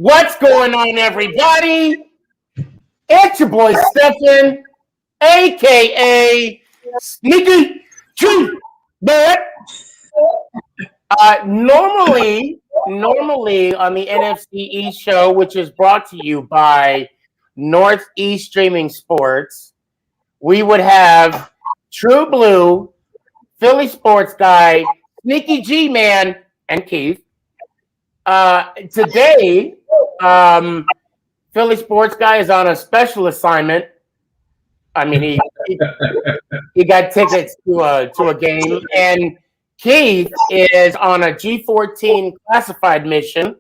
What's going on, everybody? It's your boy Stefan, aka Sneaky G. But normally on the NFC East show, which is brought to you by Northeast Streaming Sports, we would have True Blue, Philly Sports Guy, Sneaky G Man, and Keith. Today, Philly Sports Guy is on a special assignment. I mean, he got tickets to a game, and Keith is on a G14 classified mission,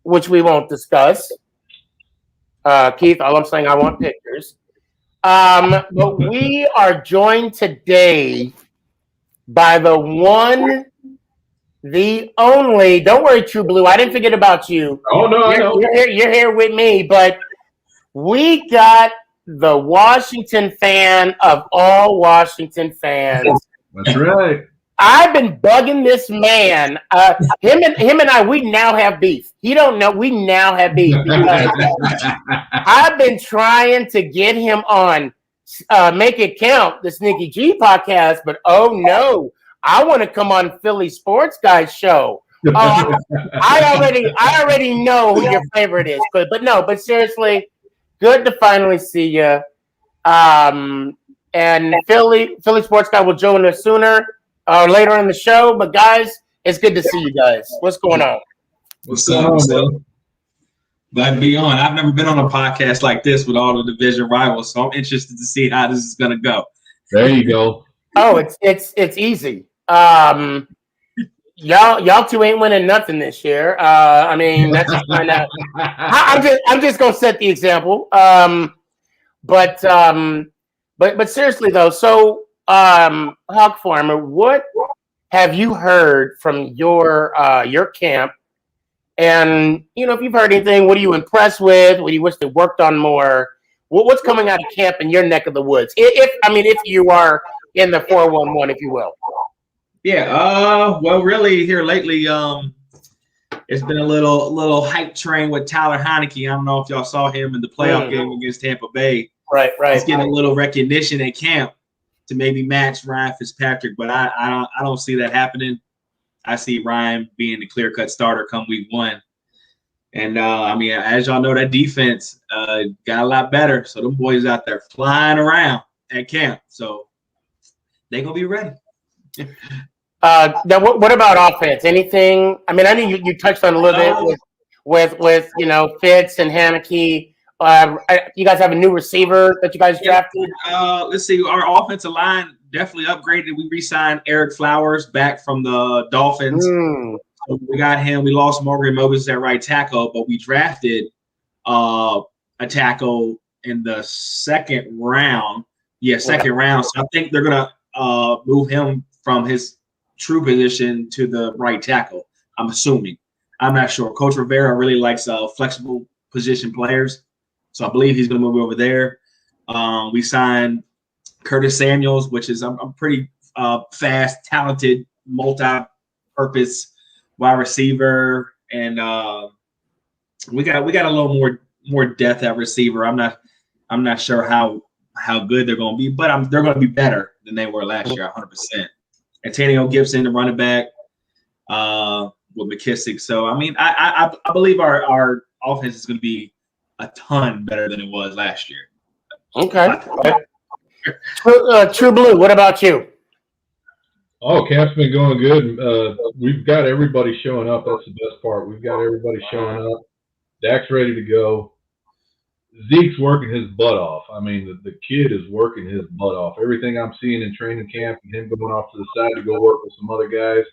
which we won't discuss. Keith, all I'm saying, I want pictures. But we are joined today by the one, the only. Don't worry, True Blue. I didn't forget about you. Oh no, you're here with me. But we got the Washington fan of all Washington fans. That's right. I've been bugging this man. Him and I. We now have beef. He don't know. We now have beef because I've been trying to get him on. Make it count, the Sneaky G podcast. But oh no. I want to come on Philly Sports Guy's show. I already know who your favorite is, but seriously, good to finally see you. And Philly Sports Guy will join us sooner or later in the show. But guys, it's good to see you guys. What's going on? What's going on, man? Glad to be on. I've never been on a podcast like this with all the division rivals, so I'm interested to see how this is going to go. There you go. Oh, it's easy. Y'all two ain't winning nothing this year. I mean, that's just find out. I'm just gonna set the example. But seriously though, so Hog Farmer, what have you heard from your camp? And if you've heard anything, what are you impressed with? What do you wish they worked on more? What's coming out of camp in your neck of the woods? If you are in the 411, if you will. Yeah, well, really here lately, it's been a little hype train with Tyler Heineke. I don't know if y'all saw him in the playoff game against Tampa Bay. Right. He's getting a little recognition at camp to maybe match Ryan Fitzpatrick, but I don't see that happening. I see Ryan being the clear-cut starter come week one. And, as y'all know, that defense got a lot better. So them boys out there flying around at camp. So they're going to be ready. Now, what about offense? Anything? I mean, I know you touched on a little bit with Fitz and Heineke. You guys have a new receiver that you guys drafted. Let's see. Our offensive line definitely upgraded. We re-signed Eric Flowers back from the Dolphins. So we got him. We lost Morgan Moses at right tackle, but we drafted a tackle in the second round. Yeah, second round. So I think they're gonna move him from his true position to the right tackle. I'm assuming. I'm not sure. Coach Rivera really likes flexible position players, so I believe he's going to move over there. We signed Curtis Samuels, which is I'm pretty fast, talented, multi-purpose wide receiver, and we got a little more depth at receiver. I'm not sure how good they're going to be, but they're going to be better than they were last year, 100%. Antonio Gibson, the running back, with McKissick. So, I believe our offense is going to be a ton better than it was last year. Okay. True Blue, what about you? Oh, camp's been going good. We've got everybody showing up. That's the best part. We've got everybody showing up. Dak's ready to go. Zeke's working his butt off. I mean, the kid is working his butt off. Everything I'm seeing in training camp and him going off to the side to go work with some other guys.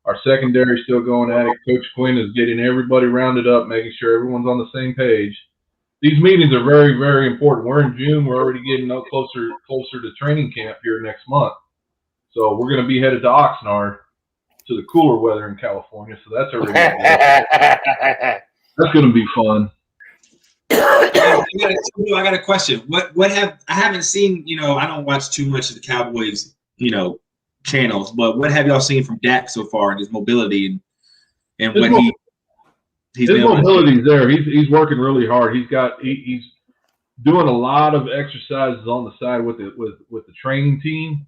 Our secondary is still going at it. Coach Quinn is getting everybody rounded up, making sure everyone's on the same page. These meetings are very, very important. We're in June. We're already getting closer to training camp here next month. So we're going to be headed to Oxnard to the cooler weather in California. So that's already that's going to be fun. I got a question. I haven't seen, I don't watch too much of the Cowboys, channels, but what have y'all seen from Dak so far in his mobility and what he His mobility's there. He's working really hard. He's doing a lot of exercises on the side with the training team.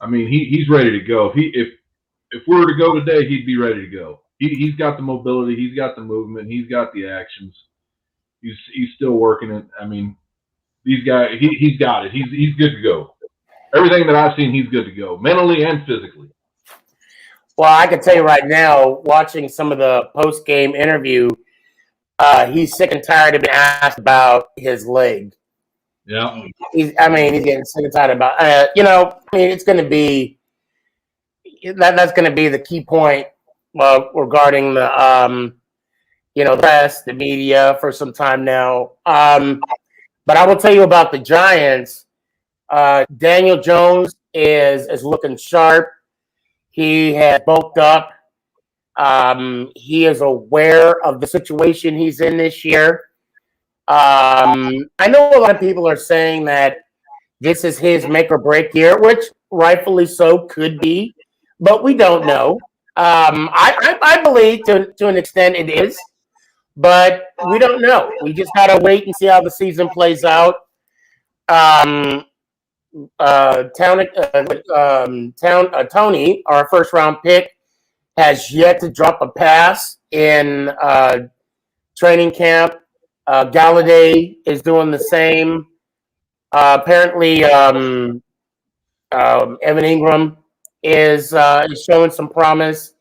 I mean, he's ready to go. If we were to go today, he'd be ready to go. He's got the mobility. He's got the movement. He's got the actions. He's still working it. I mean, these guys, he's got it. He's good to go. Everything that I've seen, he's good to go, mentally and physically. Well, I can tell you right now, watching some of the post-game interview, he's sick and tired of being asked about his leg. Yeah. He's getting sick and tired about, it's going to be, that's going to be the key point regarding the, press, the media for some time now. But I will tell you about the Giants. Daniel Jones is looking sharp. He has bulked up. He is aware of the situation he's in this year. I know a lot of people are saying that this is his make or break year, which rightfully so could be, but we don't know. I believe to an extent it is, but we don't know. We just gotta wait and see how the season plays out. Tony, our first round pick, has yet to drop a pass in training camp. Galladay is doing the same. Apparently, Evan Ingram is showing some promise.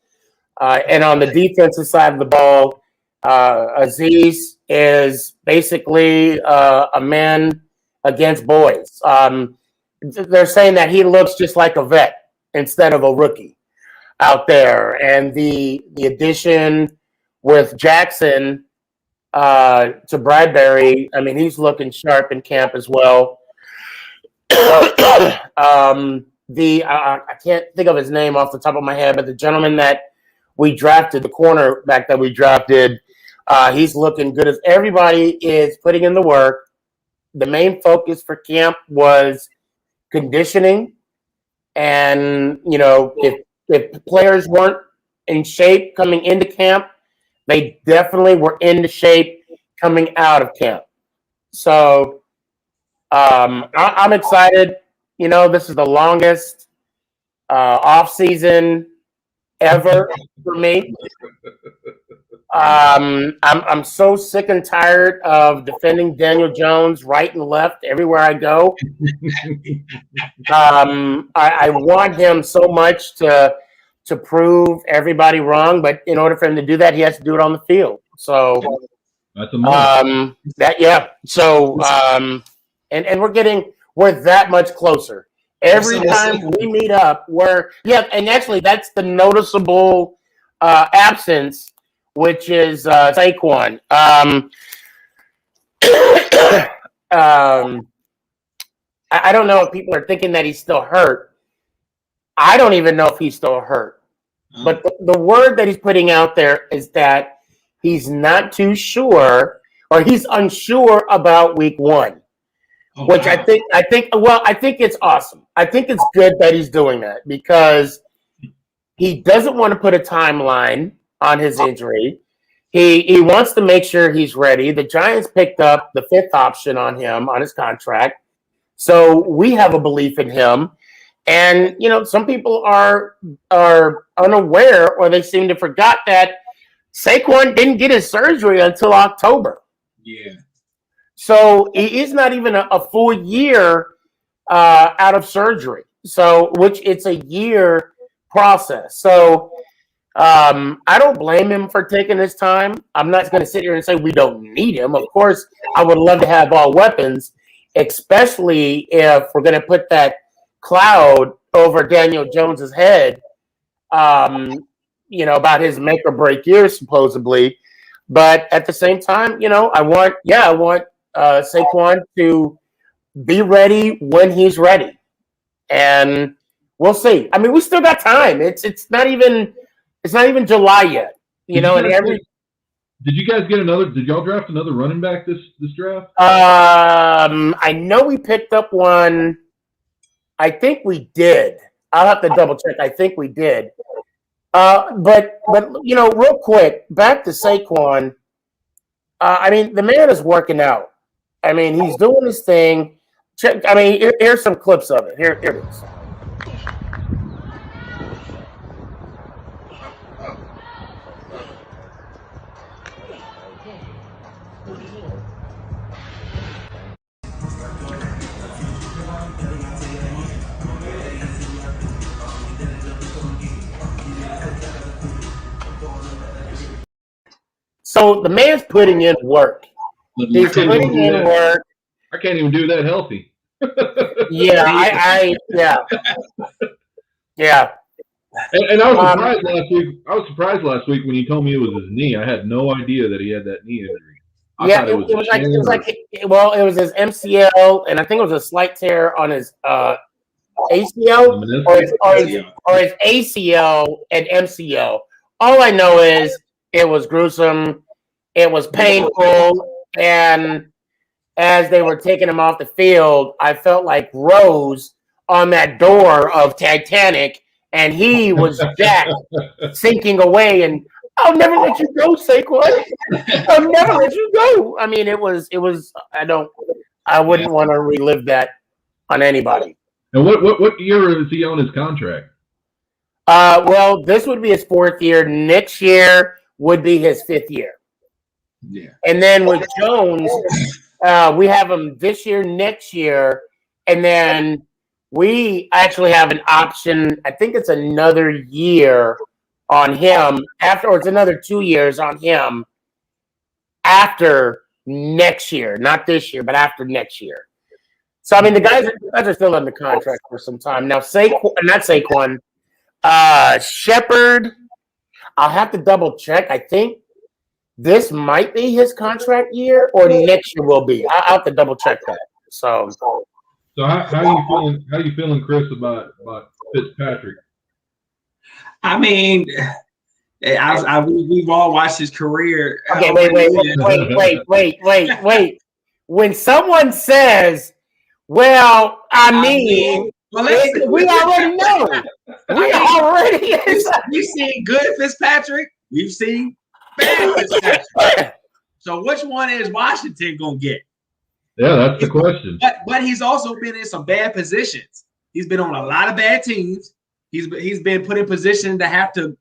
And on the defensive side of the ball, Aziz is basically a man against boys. They're saying that he looks just like a vet instead of a rookie out there. And the addition with Jackson to Bradbury, I mean, he's looking sharp in camp as well. I can't think of his name off the top of my head, but the gentleman that we drafted, the cornerback that we drafted, he's looking good. As everybody is putting in the work. The main focus for camp was conditioning, and if players weren't in shape coming into camp, they definitely were into shape coming out of camp. So I'm excited. This is the longest off season ever for me. I'm so sick and tired of defending Daniel Jones right and left everywhere I go. I want him so much to prove everybody wrong, but in order for him to do that, he has to do it on the field. So that's and we're that much closer. Every time we meet up, and actually that's the noticeable absence, which is Saquon. I don't know if people are thinking that he's still hurt. I don't even know if he's still hurt. But the word that he's putting out there is that he's not too sure, or he's unsure about week 1. Which I think it's awesome. I think it's good that he's doing that because he doesn't want to put a timeline on his injury. He wants to make sure he's ready. The Giants picked up the 5th option on him on his contract. So we have a belief in him. And, some people are unaware, or they seem to forgot that Saquon didn't get his surgery until October. Yeah. So he is not even a full year out of surgery. So, which it's a year process. So I don't blame him for taking his time. I'm not going to sit here and say we don't need him. Of course, I would love to have all weapons, especially if we're going to put that cloud over Daniel Jones's head, about his make or break year, supposedly. But at the same time, I want Saquon to be ready when he's ready, and we'll see. I mean, we still got time. It's not even July yet, and every. Did you guys get another? Did y'all draft another running back this draft? I know we picked up one. I think we did. I'll have to double check. I think we did. But real quick, back to Saquon. I mean, the man is working out. I mean, he's doing his thing. Check. I mean, here's some clips of it. Here it is. So the man's putting in work. He's putting in work. I can't even do that healthy. Yeah, yeah. And I was surprised last week. I was surprised last week when you told me it was his knee. I had no idea that he had that knee injury. It was his MCL, and I think it was a slight tear on his ACL or his ACL and MCL. All I know is it was gruesome. It was painful, and as they were taking him off the field, I felt like Rose on that door of Titanic, and he was Jack sinking away. And I'll never let you go, Saquon. I'll never let you go. I mean, it was. I wouldn't want to relive that on anybody. And what year is he on his contract? Well, this would be his 4th year. Next year would be his 5th year. Yeah. And then with Jones, we have him this year, next year, and then we actually have an option. I think it's another year on him or it's another 2 years on him after next year, not this year, but after next year. So I mean, the guys are still under contract for some time now. Not Saquon, Shepard. I'll have to double check. I think this might be his contract year, or next year will be. I'll have to double check that. So how are you feeling? How are you feeling, Chris, about Fitzpatrick? I mean, we've all watched his career. Okay, wait. When someone says, "Well, I mean," we already know. We've seen good Fitzpatrick. We've seen bad Fitzpatrick. So which one is Washington gonna get? Yeah, that's the question. But he's also been in some bad positions. He's been on a lot of bad teams. He's been put in position to have to,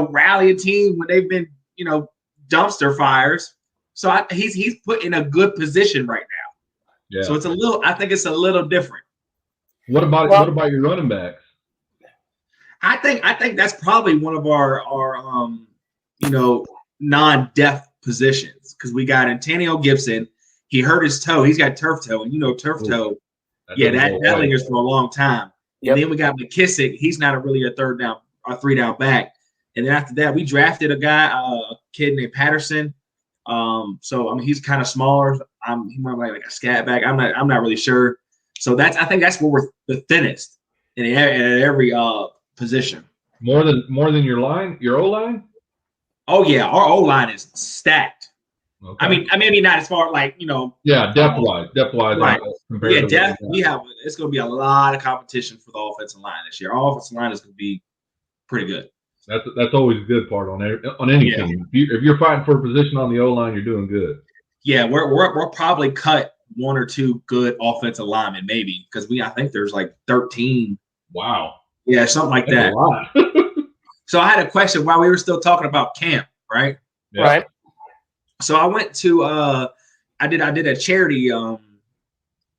rally a team when they've been, dumpster fires. So he's put in a good position right now. Yeah. So I think it's a little different. What about your running backs? I think that's probably one of our non-depth positions, because we got Antonio Gibson. He hurt his toe. He's got turf toe, and turf toe. That lingers for a long time. Yep. And then we got McKissick. He's not really a 3-down back. And then after that, we drafted a kid named Patterson. So I mean, he's kind of smaller. He might be like a scat back. I'm not really sure. So I think that's where we're the thinnest in every position. More than your O-line? Oh yeah, our O-line is stacked. Okay. I mean, maybe not as far Yeah, depth-wise. Right. Yeah, depth. It's going to be a lot of competition for the offensive line this year. Our offensive line is going to be pretty good. That's always a good part on any team. If you're fighting for a position on the O-line, you're doing good. Yeah, we're probably cut 1 or 2 good offensive linemen, maybe, because I think there's like 13. Wow. Yeah, something like that. A lot. So I had a question while we were still talking about camp, right? Yeah. Right. So I went to I did a charity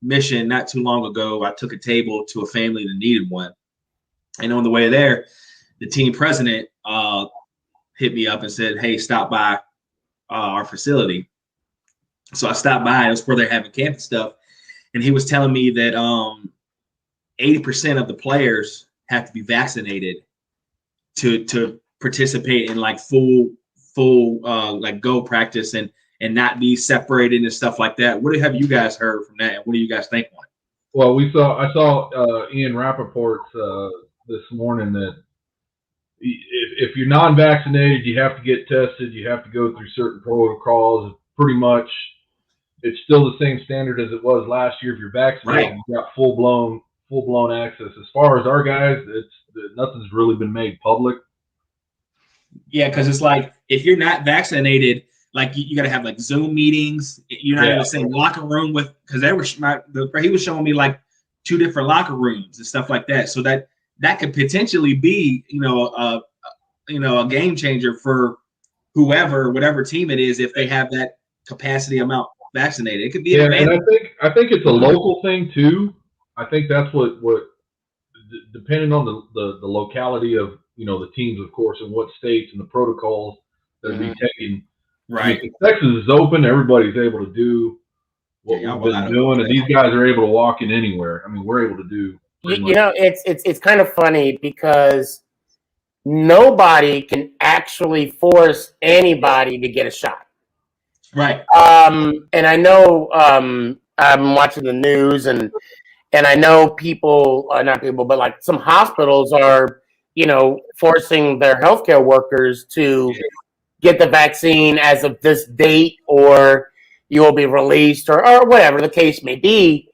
mission not too long ago. I took a table to a family that needed one, and on the way there, the team president hit me up and said, "Hey, stop by our facility." So I stopped by. It was where they're having camp and stuff, and he was telling me that 80% of the players have to be vaccinated to participate in like full like go practice and not be separated and stuff like that. What have you guys heard from that, and what do you guys think on it? Well, I saw Ian Rappaport's this morning that if you're non-vaccinated, you have to get tested. You have to go through certain protocols. Pretty much, it's still the same standard as it was last year. If you're vaccinated, right, you got full blown access. As far as our guys, nothing's really been made public. Yeah, because it's like if you're not vaccinated, like you got to have like Zoom meetings. You're not in the same locker room with because he was showing me like 2 different locker rooms and stuff like that. So that could potentially be a game changer for whatever team it is if they have that capacity amount vaccinated. It could be an advantage. And I think it's a local thing too. I think that's what depending on the locality of the teams, of course, and what states and the protocols that are being taken. Right. I mean, Texas is open. Everybody's able to do what we've been doing, and these guys are able to walk in anywhere. I mean, we're able to do. It's kind of funny because nobody can actually force anybody to get a shot. Right. And I know I'm watching the news and I know people, not people, but like some hospitals are, forcing their healthcare workers to get the vaccine as of this date, or you will be released, or whatever the case may be.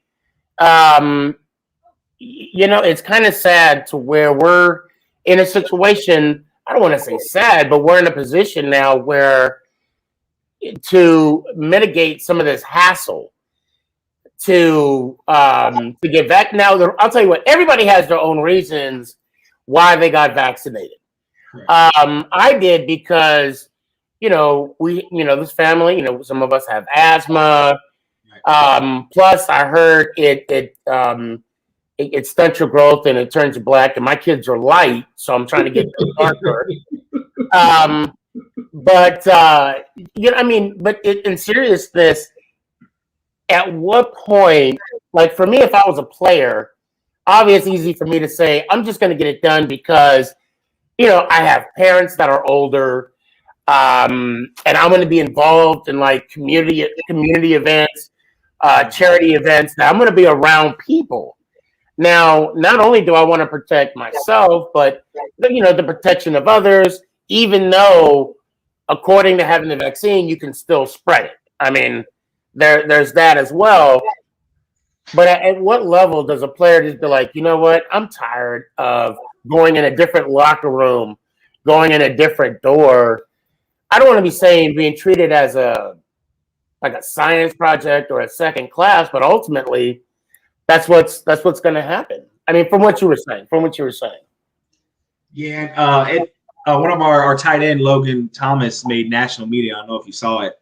It's kind of sad to where we're in a situation. I don't want to say sad, but we're in a position now where to mitigate some of this hassle to get back. Now, I'll tell you what, everybody has their own reasons why they got vaccinated. Right. I did because, this family, some of us have asthma. Right. Plus I heard it stunts your growth and it turns you black, and my kids are light, so I'm trying to get them darker. But in seriousness, at what point, like for me, if I was a player, obviously it's easy for me to say, I'm just going to get it done because, I have parents that are older, and I'm going to be involved in like community events, charity events. Now I'm going to be around people. Now, not only do I want to protect myself, but, the protection of others, even though according to having the vaccine, you can still spread it. I mean, there's that as well. But at what level does a player just be like, you know what? I'm tired of going in a different locker room, going in a different door. I don't want to be being treated as a science project or a second class, but ultimately that's what's going to happen. I mean, from what you were saying. Yeah, one of our tight end, Logan Thomas, made national media. I don't know if you saw it.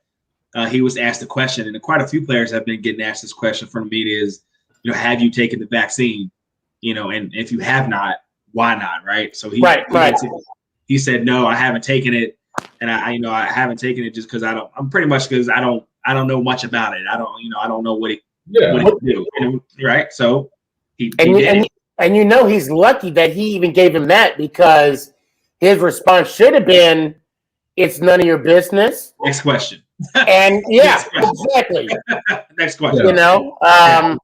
He was asked a question, and quite a few players have been getting asked this question from the media: is have you taken the vaccine? And if you have not, why not? Right. So he said no, I haven't taken it, and I haven't taken it just because I don't. I'm pretty much because I don't know much about it. I don't know what it do. Right. So he did. And he's lucky that he even gave him that, because his response should have been, "It's none of your business." Next question. And exactly. Next question. I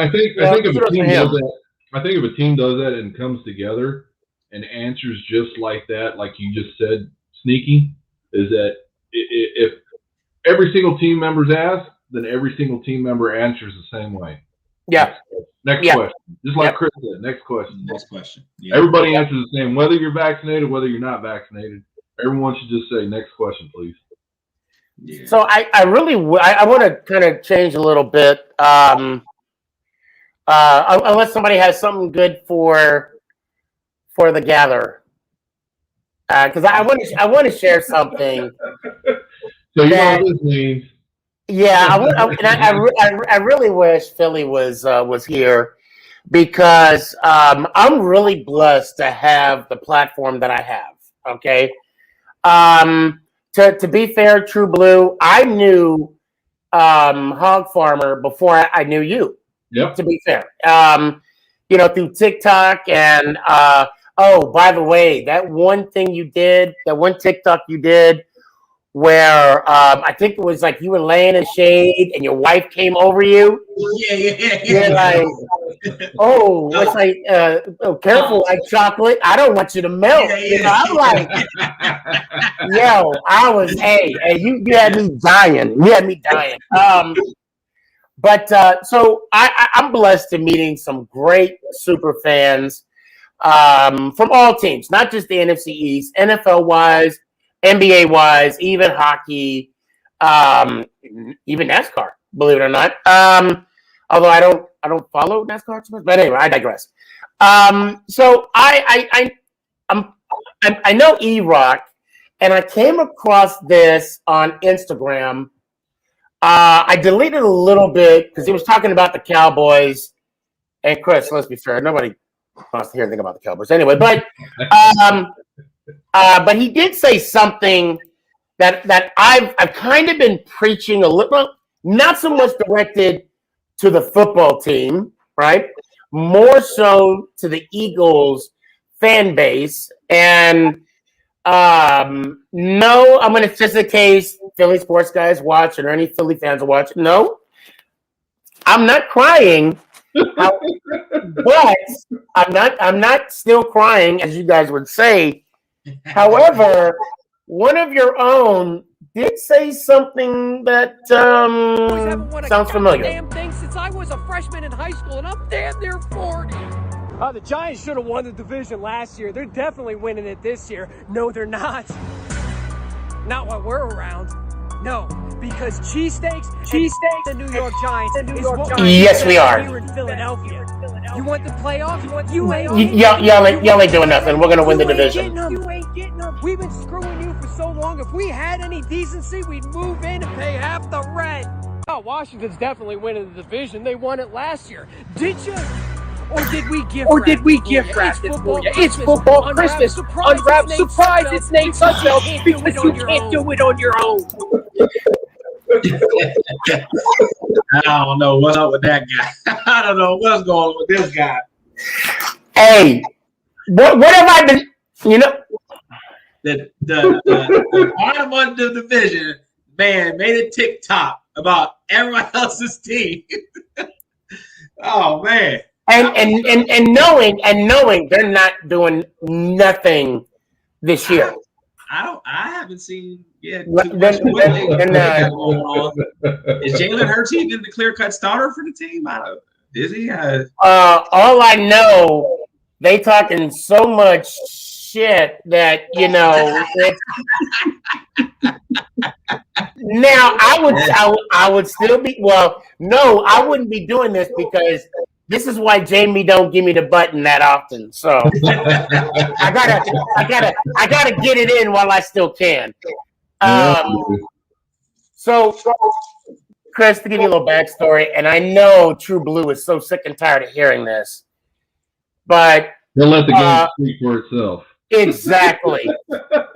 think if a team does that, if a team does that and comes together and answers just like that, like you just said, Sneaky, is that if every single team member's asked, then every single team member answers the same way. Yeah. Next question. Just like Chris said. Next question. Next question. Yeah. Everybody answers the same, whether you're vaccinated, whether you're not vaccinated. Everyone should just say, next question, please. Yeah. So I really I want to kind of change a little bit. Unless somebody has something good for the gatherer, because I want to share something. So you know what this means. Yeah, I really wish Philly was here, because I'm really blessed to have the platform that I have. Okay, to be fair, True Blue, I knew Hog Farmer before I knew you. Yep. To be fair, through TikTok and by the way, that one TikTok you did, where I think it was like you were laying in shade and your wife came over you. Yeah. You're like, it's like, careful, like chocolate. I don't want you to melt. I'm like, yo, I was, hey, you had me dying. You had me dying. But so I'm blessed to meeting some great super fans. from all teams, not just the NFC East, NFL wise, NBA wise, even hockey, even NASCAR. Believe it or not. Although I don't follow NASCAR too much, but anyway, I digress. So I know E-Rock, and I came across this on Instagram. I deleted a little bit because he was talking about the Cowboys. And Chris, let's be fair, nobody wants to hear anything about the Cowboys anyway. But he did say something that I've kind of been preaching a little, not so much directed to the football team, right? More so to the Eagles fan base. And no, I'm going to just in case Philly sports guys watch or any Philly fans are watching. No, I'm not crying, but I'm not still crying, as you guys would say. However, one of your own did say something that sounds familiar. Damn thing since I was a freshman in high school, and I'm damn near 40. The Giants should have won the division last year. They're definitely winning it this year. No, they're not. Not while we're around. No, because cheesesteaks, the New York Giants, Yes, we are. We were in Philadelphia. You want the playoffs? Y'all ain't doing nothing. We're gonna win the division. You ain't getting them. We've been screwing you for so long. If we had any decency, we'd move in and pay half the rent. Oh, Washington's definitely winning the division. They won it last year. Did you? Or did we gift wrap it for you? It's football Christmas. Unwrap surprise. It's Nate Sudfeld because you can't do it on your own. I don't know what's up with that guy. I don't know what's going on with this guy. Hey, what have I been? You know, the bottom of the division, man, made a TikTok about everyone else's team. Oh man. And knowing they're not doing nothing this year. I haven't seen Then, is Jalen Hurts even the clear-cut starter for the team? Is he? All I know, they talking so much shit that now I would still be no, I wouldn't be doing this because this is why Jamie don't give me the button that often. So I gotta get it in while I still can. So Chris, to give you a little backstory, and I know True Blue is so sick and tired of hearing this, but they'll let the game speak for itself. Exactly.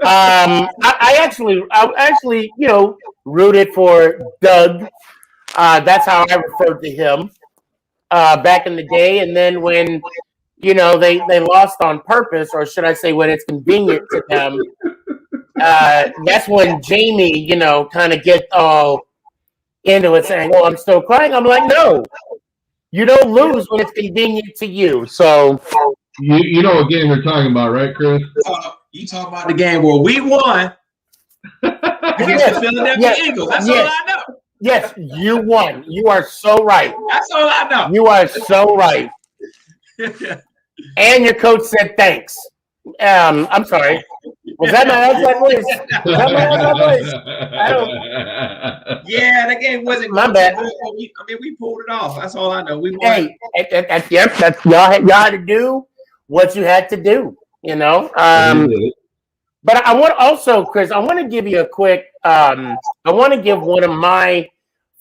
I actually, rooted for Doug. That's how I referred to him. Back in the day, and then when they lost on purpose, or should I say when it's convenient to them, that's when Jamie kind of gets all into it saying, "Oh, I'm still crying." I'm like, no, you don't lose when it's convenient to you. So you know what game we're talking about, right, Chris? You talk about the game where we won against the Philadelphia Eagles. That's all I know. Yes, you won. You are so right. That's all I know. You are so right. And your coach said thanks. I'm sorry. Was that my outside voice? I don't. Yeah, that game wasn't my bad. We pulled it off. That's all I know. We won. Hey, that's y'all had to do what you had to do. But I want also, Chris, I want to give you a quick. I want to give one of my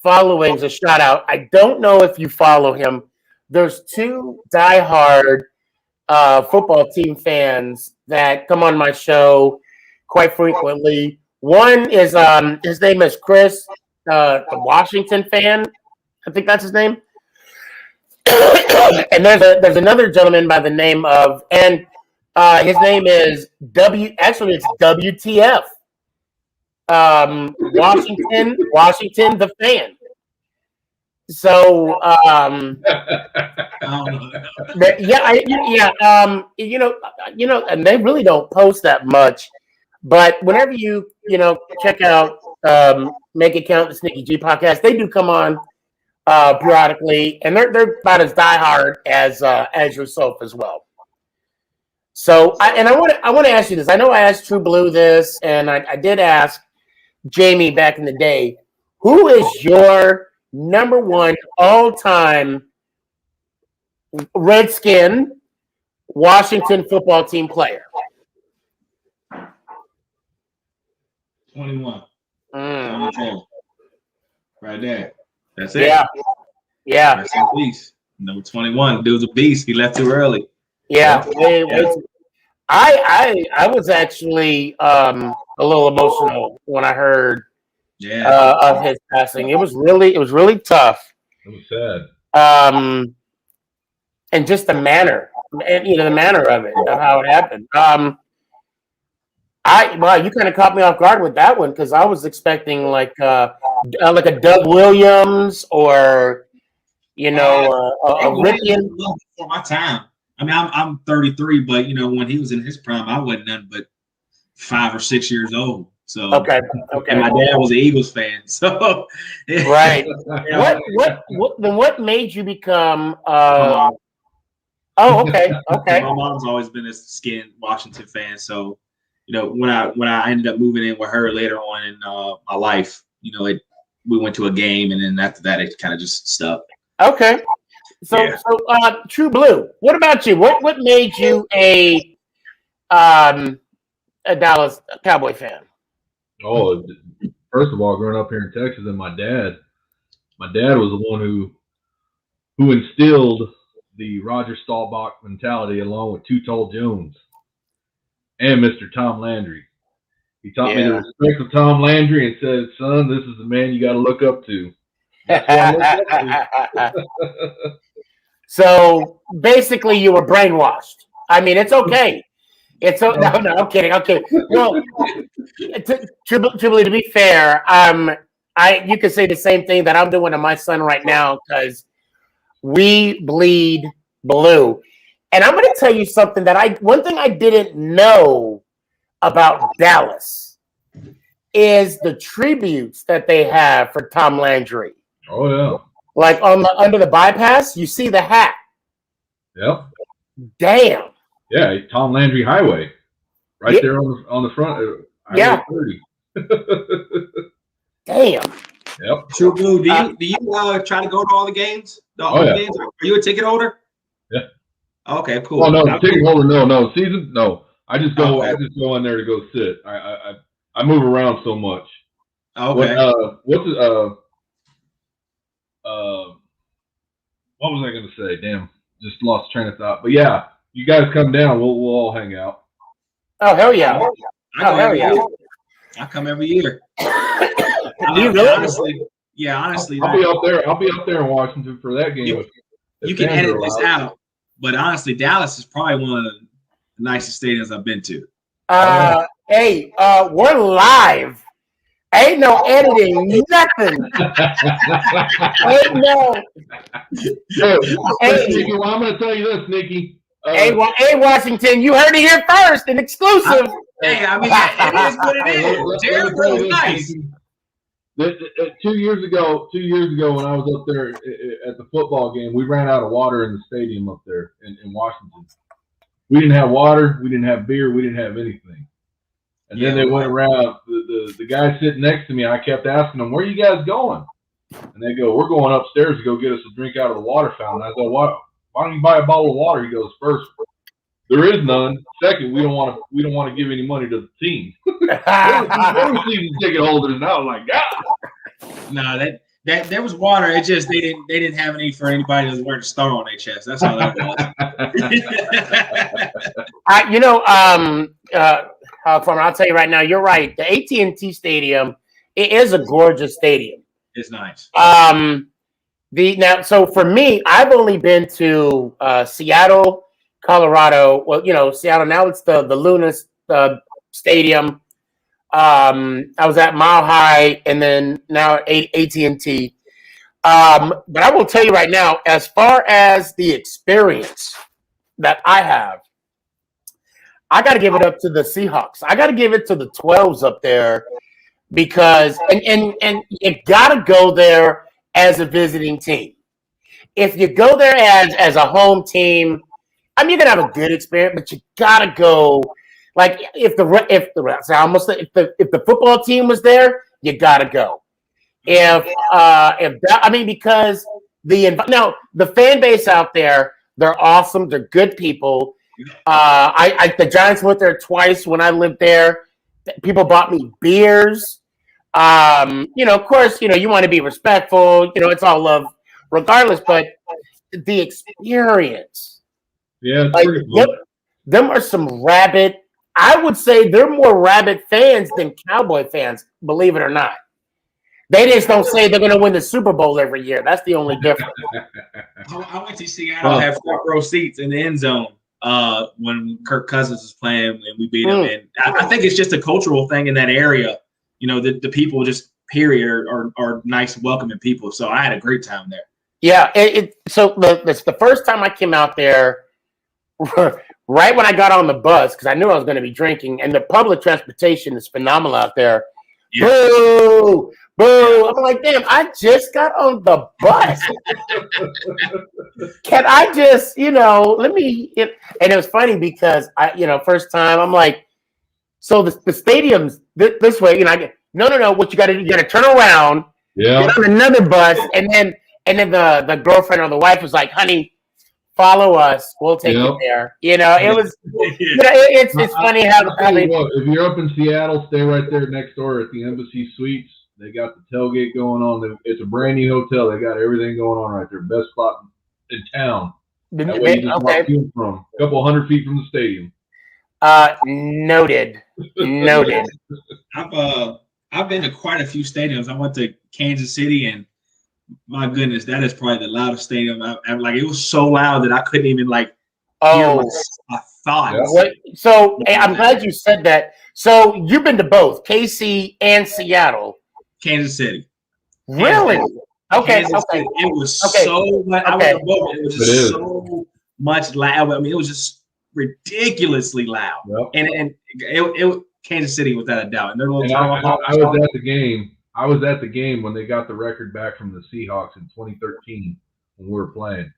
followings a shout out. I don't know if you follow him. There's two diehard football team fans that come on my show quite frequently. One is his name is Chris, the Washington fan. I think that's his name. And there's another gentleman by the name of his name is it's WTF. Washington the fan. So and they really don't post that much, but whenever you check out Make It Count, the Sneaky G podcast, they do come on periodically, and they're about as diehard as yourself as well. So, I want to ask you this. I know I asked True Blue this, and I did ask Jamie back in the day. Who is your number one all-time Redskin Washington football team player? 21. 2010. Right there. That's it. Yeah. That's a beast. Number 21. Dude's a beast. He left too early. Yeah. I was actually a little emotional when I heard of his passing. It was really tough. It was sad. And just the manner, and the manner of it, of how it happened. You kind of caught me off guard with that one because I was expecting like a Doug Williams or a Ripien. For my time. I mean, I'm 33, but when he was in his prime, I wasn't nothing but 5 or 6 years old. So okay. And my dad was an Eagles fan, so right. What made you become? Oh, okay. My mom's always been a skin Washington fan, so when I ended up moving in with her later on in my life, we went to a game, and then after that, it kind of just stuck. Okay. So True Blue, what about you? What made you a Dallas Cowboy fan? Oh, first of all, growing up here in Texas, and my dad was the one who instilled the Roger Staubach mentality along with Too Tall Jones and Mr. Tom Landry. He taught me the respect of Tom Landry and said, "Son, this is the man you got to look up to." So basically, you were brainwashed. I mean, it's okay. No, I'm kidding. Well, to be fair, you could say the same thing that I'm doing to my son right now because we bleed blue. And I'm going to tell you something one thing I didn't know about Dallas is the tributes that they have for Tom Landry. Oh yeah. Like under the bypass, you see the hat. Yep. Damn. Yeah, Tom Landry Highway, right there on the front. Yeah. 30. Damn. Yep. True Blue, do you try to go to all the games? Games? Are you a ticket holder? Yeah. Okay, cool. Oh no, ticket holder, no. Season, no. I just go. Okay. I just go in there to go sit. I move around so much. Okay. What was I going to say? Damn, just lost train of thought. But yeah, you guys come down. We'll all hang out. Oh hell yeah! I come every year. You really? Honestly. I'll be up there. I'll be up there in Washington for that game. You can edit this out, but honestly, Dallas is probably one of the nicest stadiums I've been to. Hey, we're live. Ain't no editing, nothing. Ain't no. Hey, well, I'm going to tell you this, Nikki. Hey, Washington, you heard it here first, an exclusive. I mean, it is what it is. Jericho's nice. 2 years ago, when I was up there at the football game, we ran out of water in the stadium up there in Washington. We didn't have water, we didn't have beer, we didn't have anything. And then they went around. The guy sitting next to me, I kept asking them, "Where are you guys going?" And they go, "We're going upstairs to go get us a drink out of the water fountain." I go, "Why don't you buy a bottle of water?" He goes, "First, there is none. Second, we don't want to give any money to the team." We're season ticket holders, and I was like, "God." No, that there was water. It just they didn't have any for anybody that was wearing a star on their chest. That's all that was. Farmer, I'll tell you right now, you're right. The AT&T Stadium, it is a gorgeous stadium. It's nice. So for me, I've only been to Seattle, Colorado. Well, Seattle now it's the Luna Stadium. I was at Mile High, and then now at AT&T. But I will tell you right now, as far as the experience that I have, I got to give it up to the Seahawks. I got to give it to the 12s up there because and you got to go there as a visiting team. If you go there as a home team, I mean, you're gonna have a good experience, but you gotta go. Like if the football team was there, you gotta go. Because the fan base out there, they're awesome. They're good people. The Giants went there twice when I lived there. People bought me beers. Of course, you want to be respectful. It's all love, regardless. But the experience, Yeah, it's like pretty cool. them are some rabid. I would say they're more rabid fans than Cowboy fans. Believe it or not. They just don't say they're going to win the Super Bowl every year. That's the only difference. I went to Seattle, had front row seats in the end zone when Kirk Cousins was playing and we beat him. And I think it's just a cultural thing in that area. The people just period are nice, welcoming people. So I had a great time there. Yeah. So that's the first time I came out there, right when I got on the bus, because I knew I was going to be drinking, and the public transportation is phenomenal out there. Yeah. Boo! Boo! I'm like, damn, I just got on the bus. Can I just, let me? And it was funny because first time I'm like, so the stadium's this way, no. What you got to do? You got to turn around, get on another bus, and then the girlfriend or the wife was like, honey, follow us. We'll take you there. It was. It's funny how if you're up in Seattle, stay right there next door at the Embassy Suites. They got the tailgate going on. It's a brand new hotel. They got everything going on right there. Best spot in town. That way you just walk in from a couple 100 feet from the stadium. Noted. I've been to quite a few stadiums. I went to Kansas City, and my goodness, that is probably the loudest stadium. It was so loud that I couldn't even hear my thoughts. Yeah. So I'm glad you said that. So you've been to both KC and Seattle. Kansas City. Really? Okay. City. It was so much. I was above it. It was just so much loud. I mean, it was just ridiculously loud. Yep. And it Kansas City without a doubt. And I was at the game. I was at the game when they got the record back from the Seahawks in 2013 when we were playing.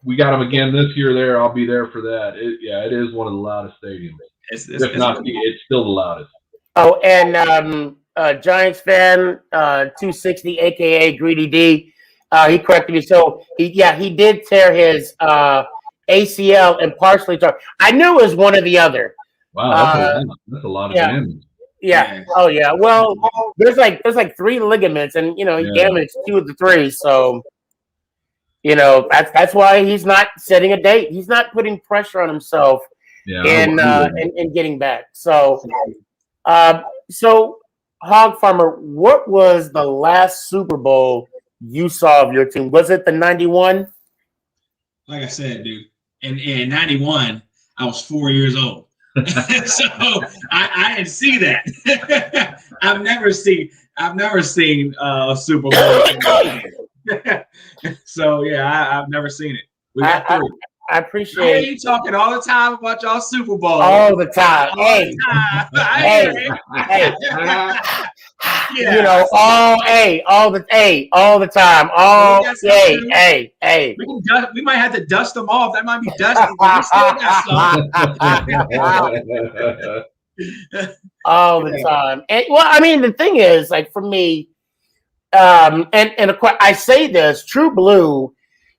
We got them again this year. There, I'll be there for that. It is one of the loudest stadiums. It's still the loudest. Oh, and Giants fan 260, aka Greedy D, he corrected me. So he did tear his ACL and partially tore. I knew it was one or the other. Wow, that's a lot of damage. Yeah. Oh yeah. Well, there's like 3 ligaments, and he damaged 2 of the 3. So that's why he's not setting a date. He's not putting pressure on himself in getting back. So. So, Hog Farmer, what was the last Super Bowl you saw of your team? Was it the 91? Like I said, dude, in 91, I was 4 years old. So I didn't see that. I've never seen a Super Bowl. So I've never seen it. We got 3. I appreciate you talking all the time about y'all Super Bowl. All the time. Hey. All the time. Hey. We might have to dust them off. That might be dusty. We still got some. All the time. And, the thing is, like for me, and of course, I say this, True Blue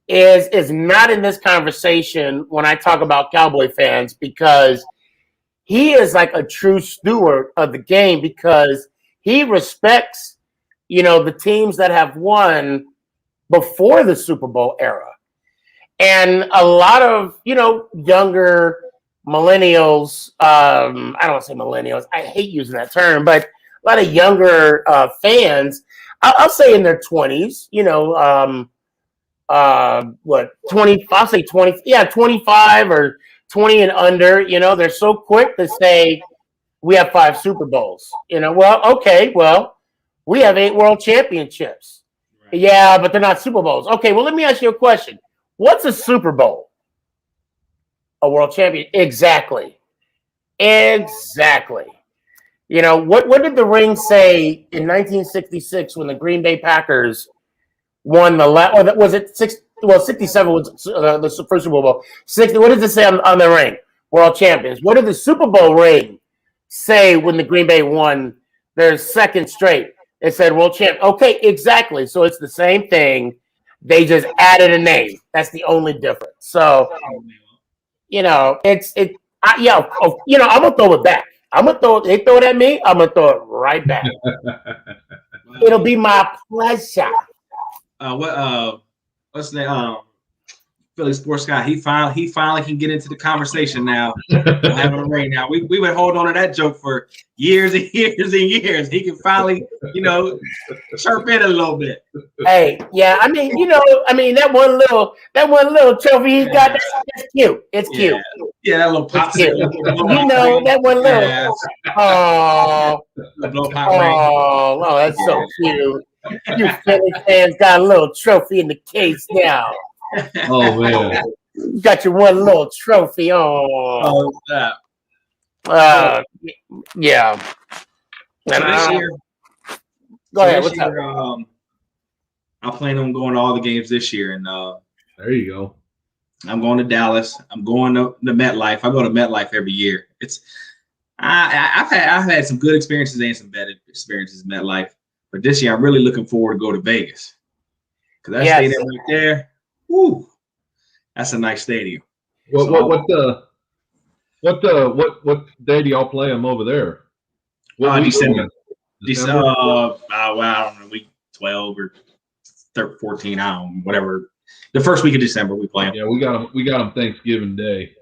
is not in this conversation when I talk about Cowboy fans, because he is like a true steward of the game, because he respects, the teams that have won before the Super Bowl era. And a lot of, younger millennials, I don't want to say millennials, I hate using that term, but a lot of younger fans, I'll say in their 20s, 20, I'll say 20, 25 or 20 and under, they're so quick to say we have 5 Super Bowls. We have 8 world championships. Right. Yeah, but they're not Super Bowls. Okay, well, let me ask you a question. What's a Super Bowl? A world champion. Exactly. What did the ring say in 1966 when the Green Bay Packers won was it well, 67 was the first Super Bowl. 60. What does it say on the ring? World champions. What did the Super Bowl ring say when the Green Bay won their second straight? It said world champ. Okay, exactly. So it's the same thing. They just added a name. That's the only difference. So, you know, I'm gonna throw it back. They throw it at me, I'm gonna throw it right back. It'll be my pleasure. What's the name? Philly sports guy. He finally can get into the conversation now. Having a ring now. We would hold on to that joke for years and years and years. He can finally, chirp in a little bit. Hey, yeah, I mean, that one little trophy he got, that's cute. It's cute. Yeah, that little pop. That one little. Oh, that's so cute. You Philly fans got a little trophy in the case now. Oh man, you got your one little trophy. Yeah. So this year, go ahead. What's up? I plan on going to all the games this year, and there you go. I'm going to Dallas. I'm going to MetLife. I go to MetLife every year. I've had some good experiences and some bad experiences in MetLife, but this year I'm really looking forward to go to Vegas because that stadium right there. Woo, that's a nice stadium. What day do y'all play them over there? December. Well, I don't know, week 12 or 14. I don't know, whatever. The first week of December we play them. Yeah, we got them Thanksgiving Day.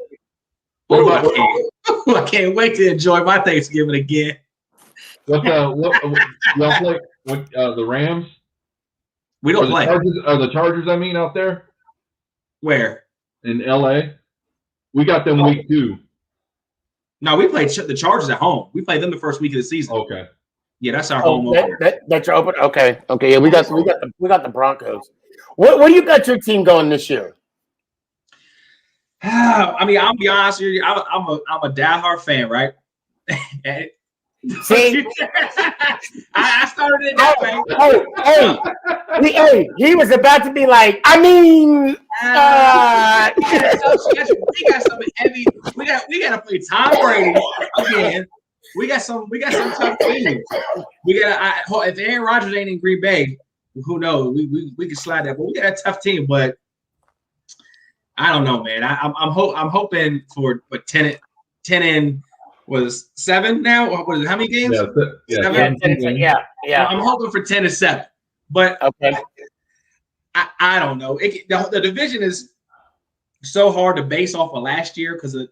I can't wait to enjoy my Thanksgiving again. What y'all play? The Rams? We don't play. The Chargers, I mean, out there? Where? In LA. We got them week 2. No, we played the Chargers at home. We played them the first week of the season. Okay. Yeah, that's our home opener. That's your open. Okay. Yeah, we got the Broncos. What do you got your team going this year? I mean, I'll be honest with you. I'm a diehard fan, right? See, I started it that way. Hey, he was about to be like, I mean, we got some heavy. We got to play Tom Brady again. We got some tough teams. We got if Aaron Rodgers ain't in Green Bay, who knows? We can slide that, but we got a tough team. But I don't know, man. I'm hoping for 10 and was 7 now. What is it? How many games? Yeah. 10, yeah. I'm hoping for 10 and 7, but okay. I don't know. The division is so hard to base off of last year because of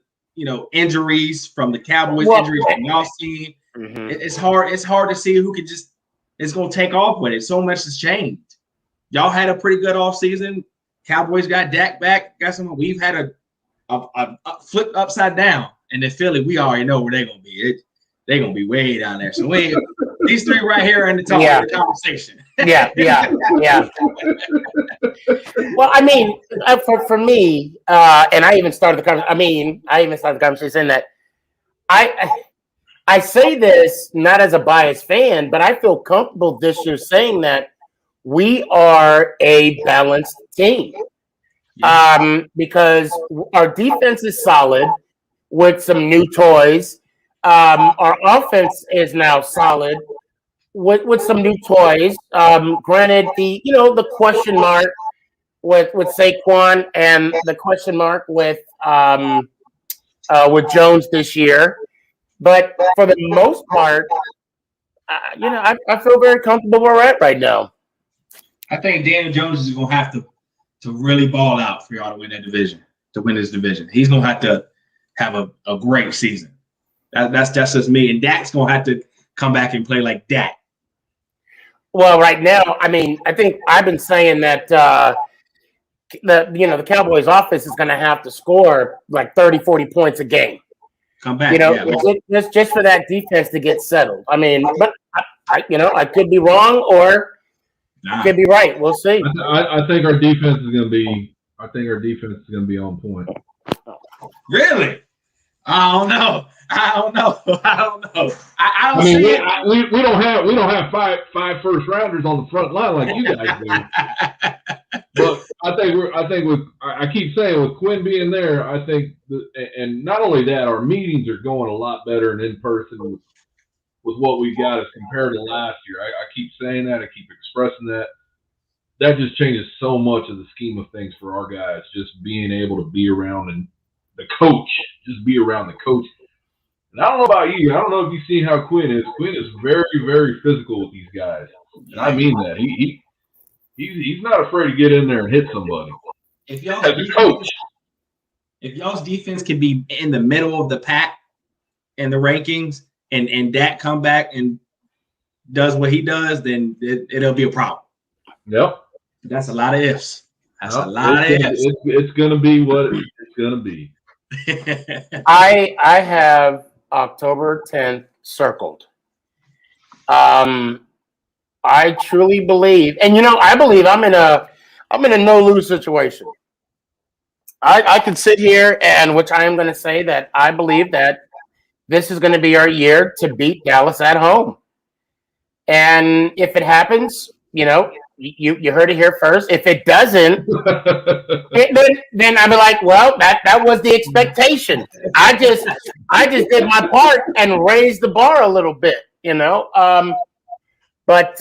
injuries from the Cowboys, injuries from y'all seen. Mm-hmm. It's hard to see who is going to take off with it. So much has changed. Y'all had a pretty good offseason. Cowboys got Dak back. We've had a flip upside down. And then Philly, we already know where they're going to be. They're going to be way down there. So these three right here are in the top of the conversation. Yeah. Well, I mean, for me, and I even started the conversation saying that I say this not as a biased fan, but I feel comfortable this year saying that we are a balanced team. Because our defense is solid with some new toys. Our offense is now solid with some new toys. Granted, the question mark with Saquon and the question mark with Jones this year. But for the most part, I feel very comfortable where we're at right now. I think Daniel Jones is going to have to really ball out for y'all to win that division, to win this division. He's going to have to have a great season. That's just me. And Dak's going to have to come back and play like Dak. Well, right now, I mean, I think I've been saying that the Cowboys offense is going to have to score like 30, 40 points a game. Come back. Just for that defense to get settled. I mean, but I could be wrong or could be right. We'll see. I think our defense is going to be. I think our defense is going to be on point. Really? I don't know. I mean, we don't have five first rounders on the front line like you guys do. But I keep saying with Quinn being there, I think, and not only that, our meetings are going a lot better and in person with what we got as compared to last year. I keep saying that. I keep expressing that. That just changes so much of the scheme of things for our guys, just being able to be around and the coach, just be around the coach. And I don't know about you. I don't know if you've seen how Quinn is. Quinn is very, very physical with these guys. And I mean that. He's not afraid to get in there and hit somebody. As a coach. If y'all's defense can be in the middle of the pack in the rankings and Dak come back and does what he does, then it'll be a problem. Yep. That's a lot of ifs. That's a lot of ifs. It's going to be what it's going to be. I have October 10th circled. I truly believe, and I believe I'm in a no-lose situation. I can sit here and, which I am going to say, that I believe that this is going to be our year to beat Dallas at home. And if it happens, you heard it here first. If it doesn't, then I'll be like, well, that was the expectation. I just did my part and raised the bar a little bit, But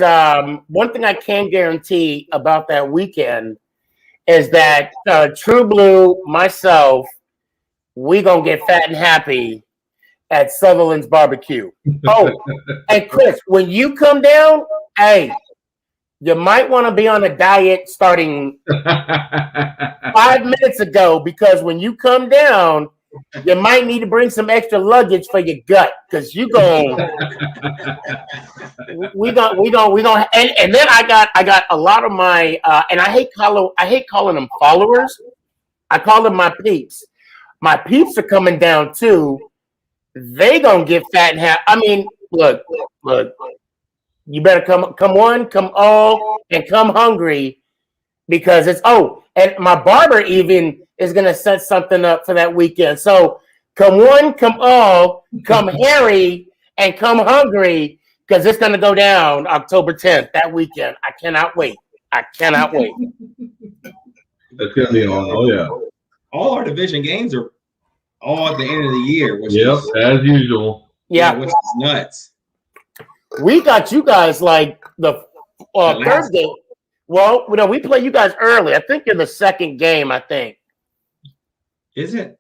one thing I can guarantee about that weekend is that True Blue, myself, we gonna get fat and happy at Sutherland's barbecue. Oh, and Chris, when you come down, hey, you might want to be on a diet starting 5 minutes ago, because when you come down, you might need to bring some extra luggage for your gut, because we gonna and then I got a lot of my and I hate calling them followers. I call them my peeps. My peeps are coming down too. They gonna get fat and happy. I mean, look. You better come one, come all, and come hungry, because and my barber even is gonna set something up for that weekend. So come one, come all, come hairy, and come hungry, because it's gonna go down October 10th that weekend. I cannot wait. That's gonna be on. Oh yeah. All our division games are all at the end of the year. Which is, as usual. Yeah, which is nuts. We got you guys like the third game. Well, we play you guys early. I think in the second game. I think. Is it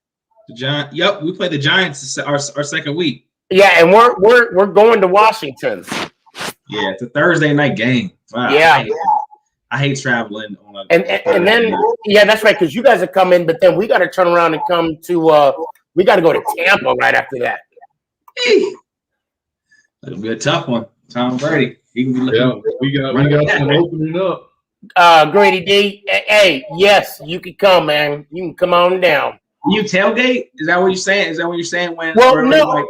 the Giants? Yep, we play the Giants our second week. Yeah, and we're going to Washington. Yeah, it's a Thursday night game. Wow, yeah, I hate traveling on and then that's right, because you guys are coming, but then we got to turn around and come to. We got to go to Tampa right after that. Hey. It'll be a tough one. Tom Brady. He can be looking. Yeah, we got some opening up. Grady D. Hey, yes, you can come, man. You can come on down. You tailgate? Is that what you're saying? Is that what you're saying? When? Well, no.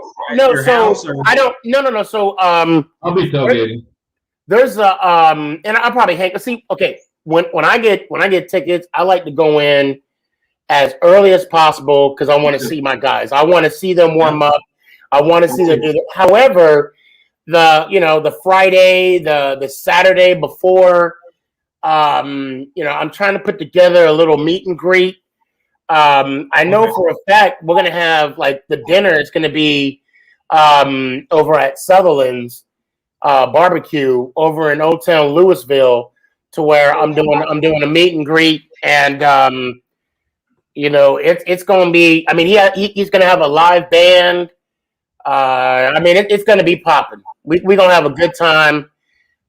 So I don't. No. So I'll be tailgating. There's and I'll probably hang. See, okay. When I get tickets, I like to go in as early as possible, because I want to see my guys. I want to see them warm up. I want to see them do that. However, the Friday, the Saturday before, I'm trying to put together a little meet and greet. I know for a fact we're gonna have, like, the dinner is gonna be over at Sutherland's barbecue over in Old Town Louisville, to where I'm doing a meet and greet, and it's gonna be. I mean, he's gonna have a live band. It's gonna be popping. We're gonna have a good time.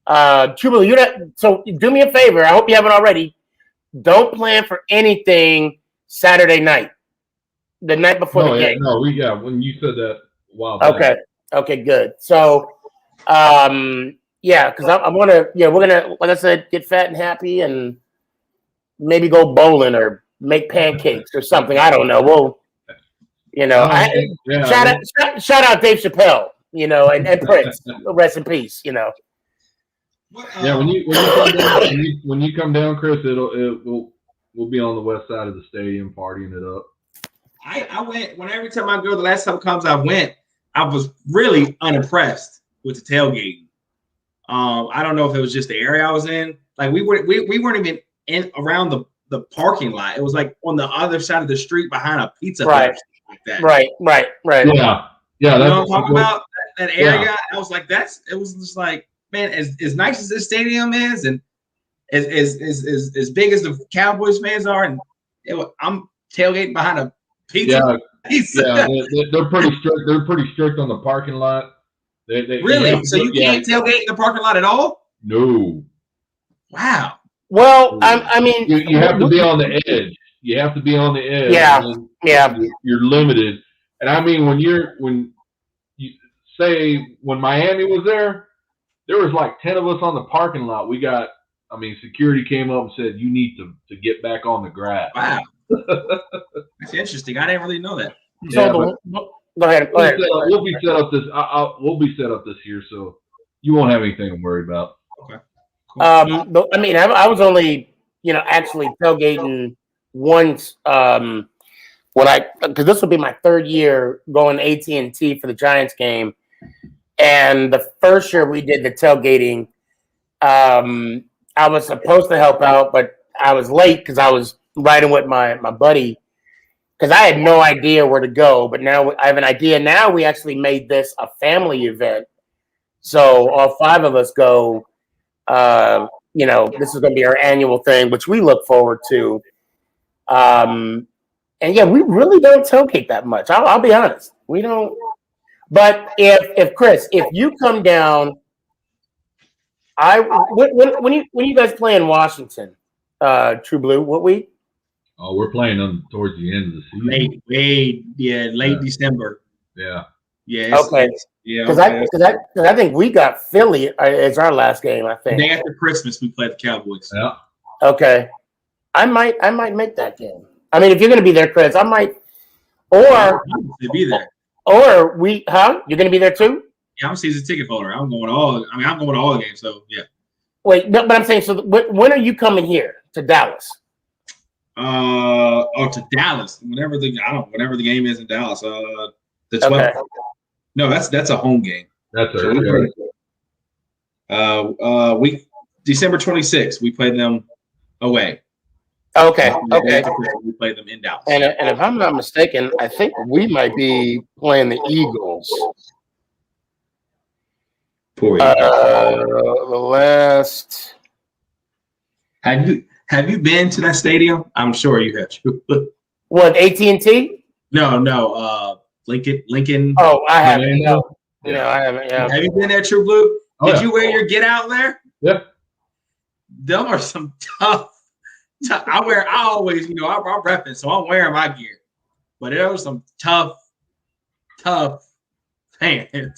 Chuba, so do me a favor. I hope you haven't already. Don't plan for anything Saturday night, the night before the game. When you said that, wow. Okay, good. So, because we're gonna, like I said, get fat and happy, and maybe go bowling or make pancakes or something. I don't know. We'll, shout out Dave Chappelle, and Prince. Rest in peace. Yeah, when you come down, Chris, we'll be on the west side of the stadium partying it up. I went every time I go. The last time comes I went, I was really unimpressed with the tailgating. I don't know if it was just the area I was in. Like we weren't even in around the parking lot. It was like on the other side of the street behind a pizza Right. place like that. Right. Yeah. You know That's what I'm talking about? That area. Yeah. I was like, it was just like, man, as nice as this stadium is, and as big as the Cowboys fans are, and I'm tailgating behind a pizza. Yeah, they're pretty strict. They're pretty strict on the parking lot. They Really? So you can't tailgate in the parking lot at all? No. Wow. Well, I mean, You have to be on the edge. You have to be on the edge. Yeah. You're limited. And I mean, when you say when Miami was there was like 10 of us on the parking lot. Security came up and said, you need to get back on the grass. Wow. That's interesting. I didn't really know that. So go ahead. We'll be set up this. We'll be set up this year, so you won't have anything to worry about. Okay. Cool. But, I mean, I was only, actually tailgating once because this will be my third year going AT&T for the Giants game, and the first year we did the tailgating, I was supposed to help out, but I was late because I was riding with my buddy because I had no idea where to go. But now I have an idea. Now we actually made this a family event, so all 5 of us go. This is going to be our annual thing, which we look forward to. And yeah, we really don't tailgate that much. I'll be honest, we don't. But if Chris, if you come down, when you guys play in Washington, True Blue, what week? Oh, we're playing them towards the end of the season. Late December. Yeah. Yeah. Okay. Because I think we got Philly as our last game. I think day after Christmas we played the Cowboys. Yeah. Okay. I might make that game. I mean, if you're going to be there, Chris, I might. Or be there. Or you're going to be there too? Yeah, I'm a season ticket holder. I'm going to all the games. So yeah. Wait, but I'm saying, so when are you coming here to Dallas? To Dallas. Whenever the game is in Dallas. The 12th. Okay. No, that's a home game. That's December 26th, we play them away. Okay. We play them in Dallas. And if I'm not mistaken, I think we might be playing the Eagles. Poor the last. Have you been to that stadium? I'm sure you have. What, AT&T? No. Lincoln. Oh, I haven't. No, I haven't. Yeah. Have you been there, True Blue? Did you wear your get out there? Yeah. Them are some tough. I always, I'm repping, so I'm wearing my gear. But there was some tough fans.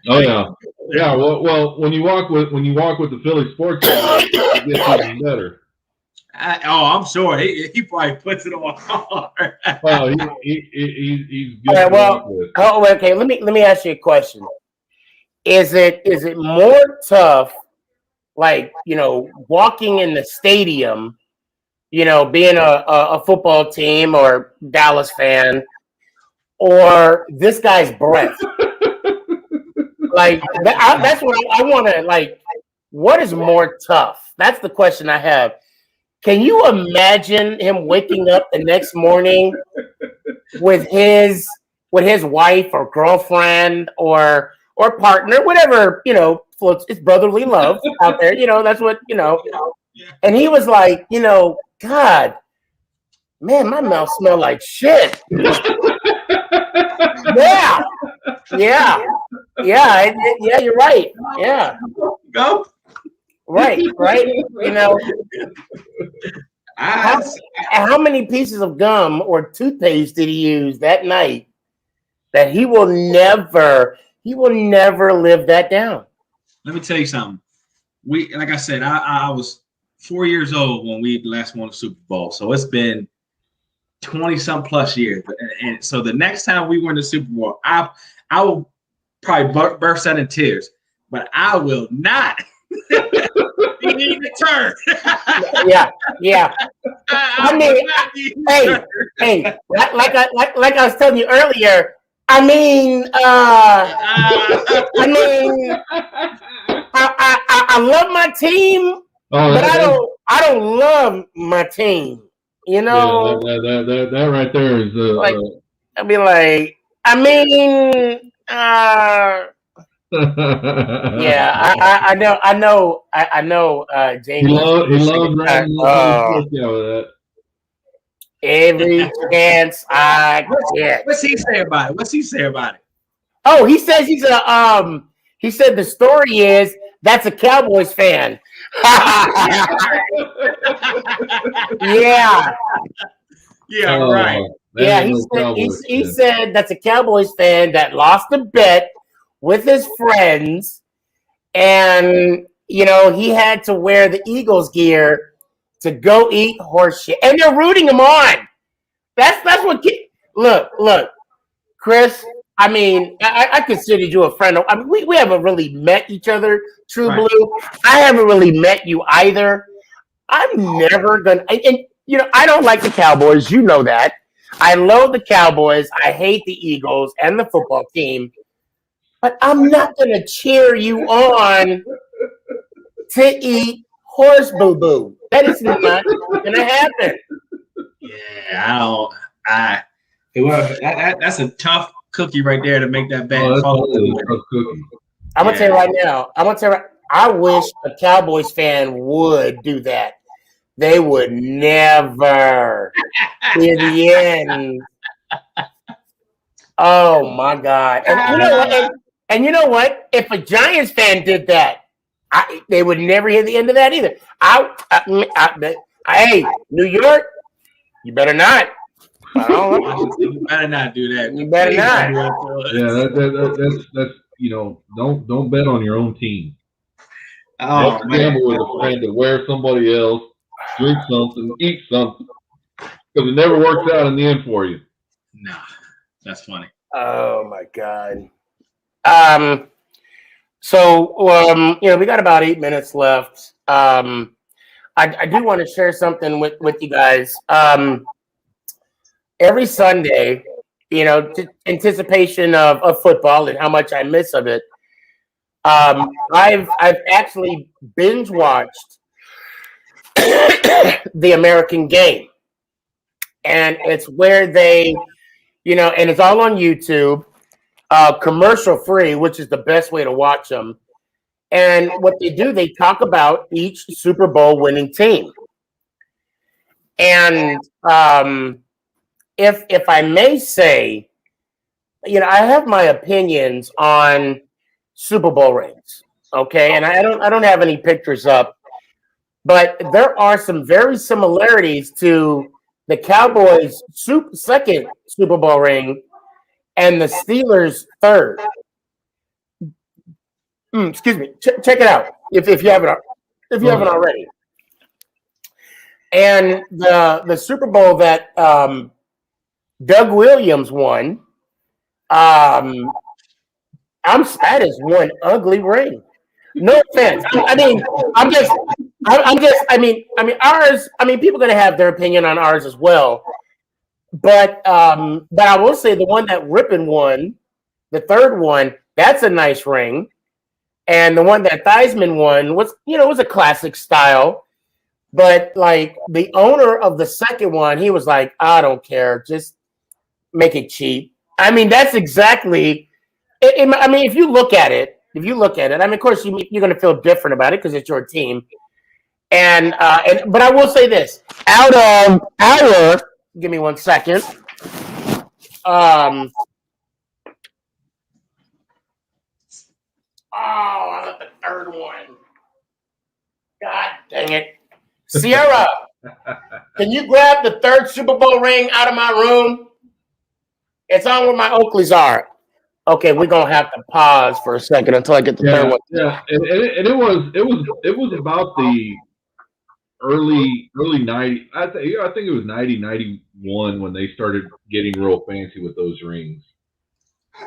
Oh yeah. Yeah. Well, when you walk with the Philly sports, it gets even better. I'm sure he probably puts it on hard. Well, he's good. All right, okay. Let me ask you a question. Is it more tough, like walking in the stadium, being a football team or Dallas fan, or this guy's breath? Like that's what I want to like. What is more tough? That's the question I have. Can you imagine him waking up the next morning with his wife or girlfriend or partner, whatever, floats his brotherly love out there, that's what, and he was like, God, man, my mouth smelled like shit. Yeah, you're right. Yeah. Go. Right. How many pieces of gum or toothpaste did he use that night that he will never live that down? Let me tell you something. Like I said, I was 4 years old when we last won the Super Bowl. So it's been 20-some plus years. And so the next time we win the Super Bowl, I will probably burst out in tears, but I will not be deterred. Yeah. I mean, hey, like I was telling you earlier, I love my team, but I don't love my team. You know, that right there is like I'd be like, I mean, yeah, I know. Jamie, he loves riding with that. Every chance I get. What's he say about it? What's he say about it? Oh, he says he's a He said the story is that's a Cowboys fan. Yeah. Yeah, right. Yeah, he said that's a Cowboys fan that lost a bet with his friends, and he had to wear the Eagles gear to go eat horse shit, and they're rooting him on. That's what. Look, Chris. I mean, I considered you a friend. I mean, we haven't really met each other, True Right. Blue. I haven't really met you either. I'm never gonna. And I don't like the Cowboys. You know that. I love the Cowboys. I hate the Eagles and the football team. But I'm not gonna cheer you on to eat horse boo boo. That is not gonna happen. Yeah, that's a tough cookie right there to make that bet. That's a tough cookie. I'm gonna tell you right now. I wish a Cowboys fan would do that. They would never. In the end. Oh my God! And you know what? And you know what? If a Giants fan did that, they would never hear the end of that either. Hey, New York, you better not. You better not do that. You better not. Yeah, that's don't bet on your own team. Oh, don't gamble with a friend to wear somebody else, drink something, eat something, because it never works out in the end for you. Nah, that's funny. Oh my God. So we got about 8 minutes left. I do want to share something with you guys. Every Sunday, anticipation of football and how much I miss of it. I've actually binge watched the American Game, and it's where they, and it's all on YouTube, commercial free, which is the best way to watch them. And what they do, they talk about each Super Bowl winning team. And if I may say, I have my opinions on Super Bowl rings, okay, and I don't have any pictures up, but there are some very similarities to the Cowboys' second Super Bowl ring and the Steelers' third. Excuse me, check it out if you haven't already. And the Super Bowl that Doug Williams won. That is one ugly ring. No offense. I mean, ours. I mean, people are gonna have their opinion on ours as well. But I will say the one that Rippon won, the third one, that's a nice ring, and the one that Theismann won was a classic style. But like the owner of the second one, he was like, I don't care, just make it cheap. I mean, that's exactly. I mean, if you look at it, I mean, of course, you're going to feel different about it because it's your team. But I will say this: out of our, give me 1 second. I love the third one. God dang it, Sierra! Can you grab the third Super Bowl ring out of my room? It's on where my Oakleys are. Okay, we're gonna have to pause for a second until I get the third one. Yeah, and it was about the early 90s. I think it was 90, 91 when they started getting real fancy with those rings.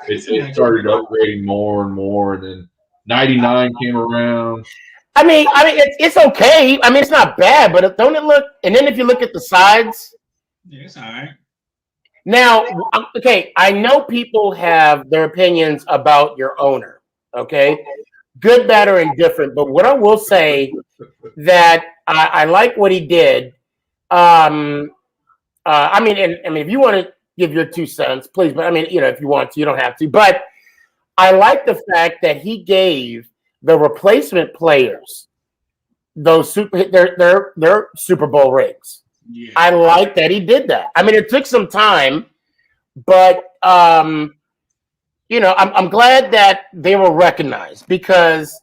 It started upgrading more and more, and then 99 came around. I mean, it's okay. I mean, it's not bad, but don't it look? And then if you look at the sides, yeah, it's all right. Now, okay, I know people have their opinions about your owner, okay? good, bad, or indifferent. But what I will say that I like what he did. I mean, if you want to give your 2 cents, please. But I mean, if you want to, you don't have to. But I like the fact that he gave the replacement players those their Super Bowl rings. Yeah. I like that he did that. I mean, it took some time, but I'm glad that they were recognized because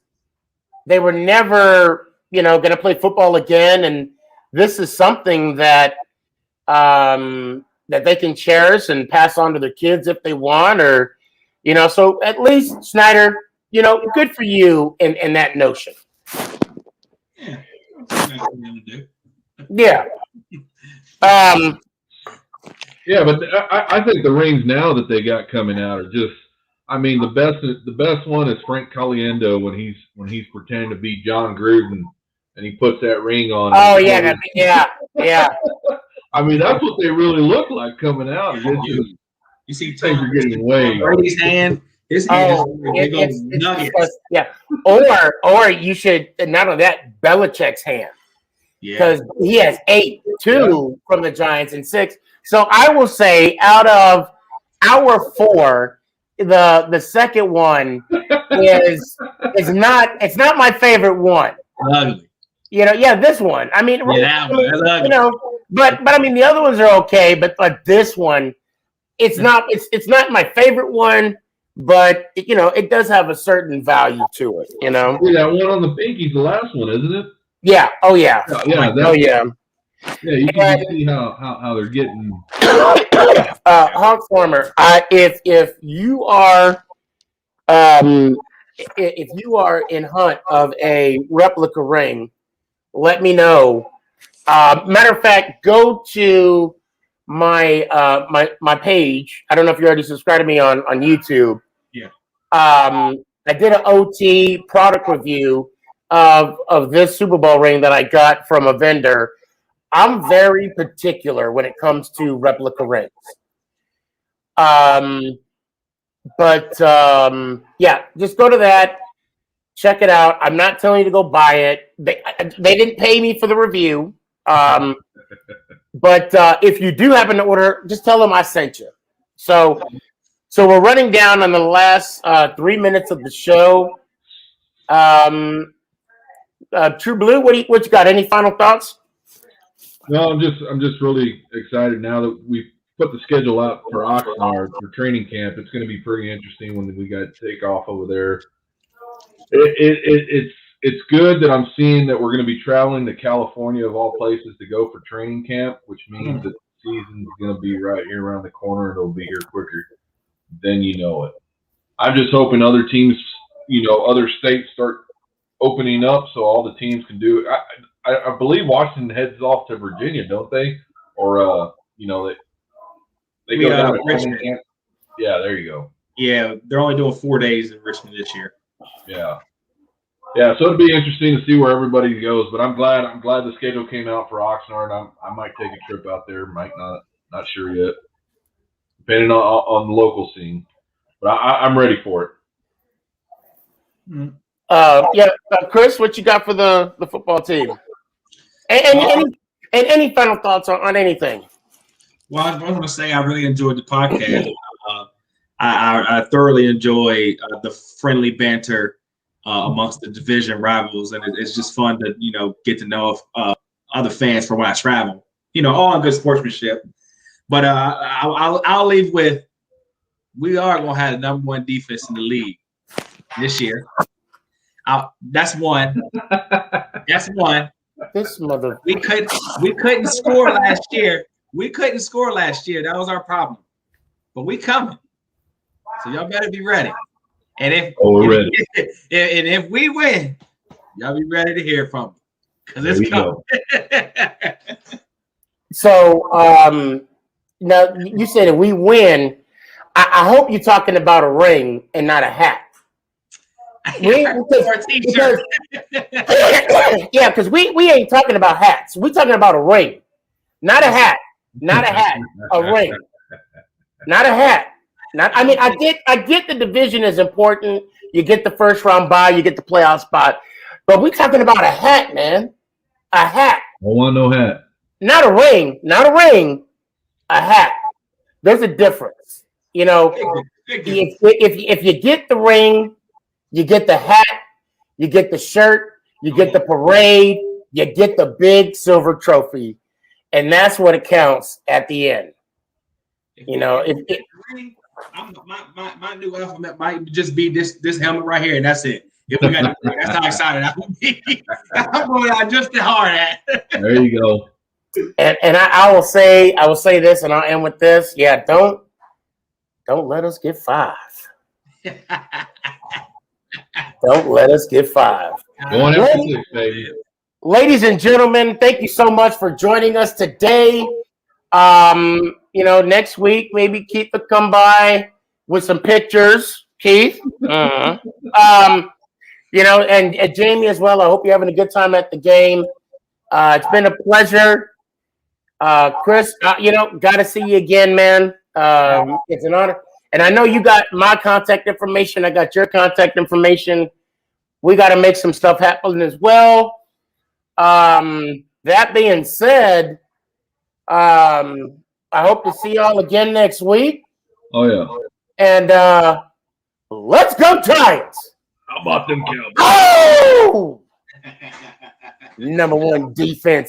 they were never, going to play football again, and this is something that that they can cherish and pass on to their kids if they want, or So at least Snyder, good for you in that notion. Yeah. Yeah. Yeah, but I think the rings now that they got coming out are just. I mean, the best one is Frank Caliendo when he's pretending to be John Gruden and he puts that ring on. Oh yeah. I mean, that's what they really look like coming out. You see, things are getting away. Brady's hand. His hand it's nuggets. Yeah. Or you should not only that, Belichick's hand. Because he has 8, 2 from the Giants and 6. So I will say, out of our 4, the second one is not. It's not my favorite one. Ugly. This one. I mean, but I mean the other ones are okay, but this one, it's not. It's not my favorite one, but it does have a certain value to it. Yeah, that one on the pinky's the last one, isn't it? Yeah. Oh yeah. Yeah, you can see how they're getting. Hawk Farmer, if you are in hunt of a replica ring, let me know. Matter of fact, go to my my page. I don't know if you already subscribed to me on YouTube. Yeah. I did an OT product review of this Super Bowl ring that I got from a vendor. I'm very particular when it comes to replica rings. Just go to that, check it out. I'm not telling you to go buy it. They didn't pay me for the review. But if you do happen to order, just tell them I sent you. So we're running down on the last 3 minutes of the show. True Blue, what you got? Any final thoughts? No, I'm just really excited now that we've put the schedule out for Oxnard for training camp. It's going to be pretty interesting when we got to take off over there. It's good that I'm seeing that we're going to be traveling to California of all places to go for training camp, which means that the season's going to be right here around the corner and it'll be here quicker than you know it. I'm just hoping other teams, other states start opening up so all the teams can do it. I believe Washington heads off to Virginia, don't they? Or they go down to Richmond. Yeah, there you go. Yeah, they're only doing 4 days in Richmond this year. Yeah. Yeah, so it'd be interesting to see where everybody goes. But I'm glad the schedule came out for Oxnard. I might take a trip out there, might not sure yet, depending on the local scene. But I'm ready for it. Chris, what you got for the football team? And any final thoughts on anything? Well, I was going to say I really enjoyed the podcast. I thoroughly enjoy the friendly banter amongst the division rivals, and it's just fun to get to know other fans from when I travel. All in good sportsmanship. But I'll leave with we are going to have the #1 defense in the league this year. That's one. That's one. This mother. We couldn't score last year. That was our problem. But we coming. So y'all better be ready. And if we win, y'all be ready to hear from me. Because it's coming. So now you said if we win, I hope you're talking about a ring and not a hat. Because we ain't talking about hats. We're talking about a ring. Not a hat. Not a hat. A ring. Not a hat. I get the division is important. You get the first round bye, you get the playoff spot, but we're talking about a hat, man. A hat. I want no hat. Not a ring. A hat. There's a difference. You know, if you get the ring, you get the hat, you get the shirt, you get the parade, you get the big silver trophy, and that's what it counts at the end. You know, my new alphabet might just be this helmet right here, and that's it. If we got that's how excited I would be. I'm going out just the hard hat. There you go. And I will say this, and I'll end with this. Yeah, don't let us get 5. Don't let us get 5. Going after 6, baby. Ladies and gentlemen, thank you so much for joining us today. You know, next week maybe Keith will come by with some pictures. Keith, you know, and Jamie as well. I hope you're having a good time at the game. It's been a pleasure. Chris, you know, got to see you again, man. It's an honor. And I know you got my contact information. I got your contact information. We got to make some stuff happen as well. That being said, I hope to see y'all again next week. Oh, yeah. And let's go Giants. How about them Cowboys? Oh! Number 1 defense.